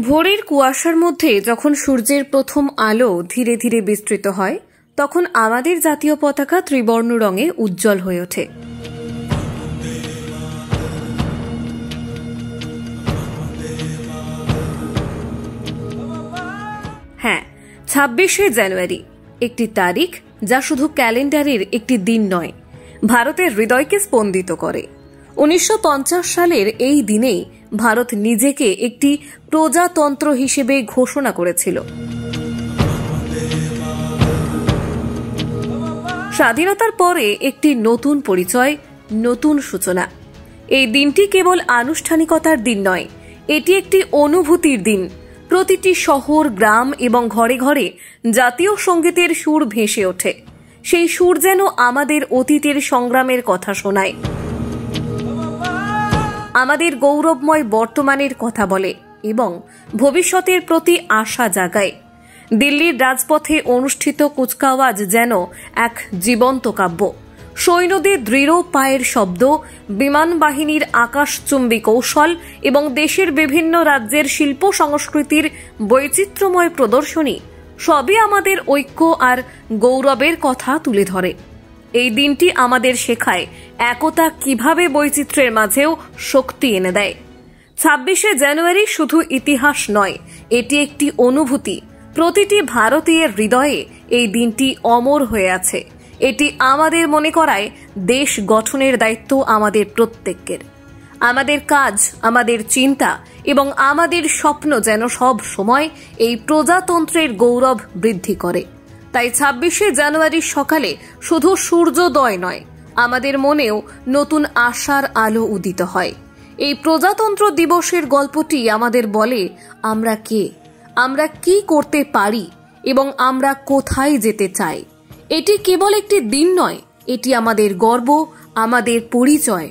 ভোরের কুয়াশার মধ্যে যখন সূর্যের প্রথম আলো ধীরে ধীরে বিস্তৃত হয়, তখন আমাদের জাতীয় পতাকা ত্রিবর্ণ রঙে উজ্জ্বল হয়ে ওঠে। হ্যাঁ, ২৬শে জানুয়ারি একটি তারিখ যা শুধু ক্যালেন্ডারের একটি দিন নয়, ভারতের হৃদয়কে স্পন্দিত করে। ১৯৫০ সালের এই দিনেই ভারত নিজেকে একটি প্রজাতন্ত্র হিসেবে ঘোষণা করেছিল। স্বাধীনতার পরে একটি নতুন পরিচয়, নতুন সূচনা। এই দিনটি কেবল আনুষ্ঠানিকতার দিন নয়, এটি একটি অনুভূতির দিন। প্রতিটি শহর, গ্রাম এবং ঘরে ঘরে জাতীয় সঙ্গীতের সুর ভেসে ওঠে। সেই সুর যেন আমাদের অতীতের সংগ্রামের কথা শোনায়, আমাদের গৌরবময় বর্তমানের কথা বলে এবং ভবিষ্যতের প্রতি আশা জাগায়। দিল্লির রাজপথে অনুষ্ঠিত কুচকাওয়াজ যেন এক জীবন্ত কাব্য। সৈন্যদের দৃঢ় পায়ের শব্দ, বিমান বাহিনীর আকাশচুম্বী কৌশল এবং দেশের বিভিন্ন রাজ্যের শিল্প সংস্কৃতির বৈচিত্র্যময় প্রদর্শনী সবই আমাদের ঐক্য আর গৌরবের কথা তুলে ধরে। এই দিনটি আমাদের শেখায় একতা কিভাবে বৈচিত্র্যের মাঝেও শক্তি এনে দেয়। ২৬শে জানুয়ারি শুধু ইতিহাস নয়, এটি একটি অনুভূতি। প্রতিটি ভারতীয়ের হৃদয়ে এই দিনটি অমর হয়ে আছে। এটি আমাদের মনে করায় দেশ গঠনের দায়িত্ব আমাদের প্রত্যেকের। আমাদের কাজ, আমাদের চিন্তা এবং আমাদের স্বপ্ন যেন সব সময় এই প্রজাতন্ত্রের গৌরব বৃদ্ধি করে। তাই ২৬শে জানুয়ারির সকালে শুধু সূর্যোদয় নয়, আমাদের মনেও নতুন আশার আলো উদিত হয়। এই প্রজাতন্ত্র দিবসের গল্পটি আমাদের বলে আমরা কে, আমরা কি করতে পারি এবং আমরা কোথায় যেতে চাই। এটি কেবল একটি দিন নয়, এটি আমাদের গর্ব, আমাদের পরিচয়।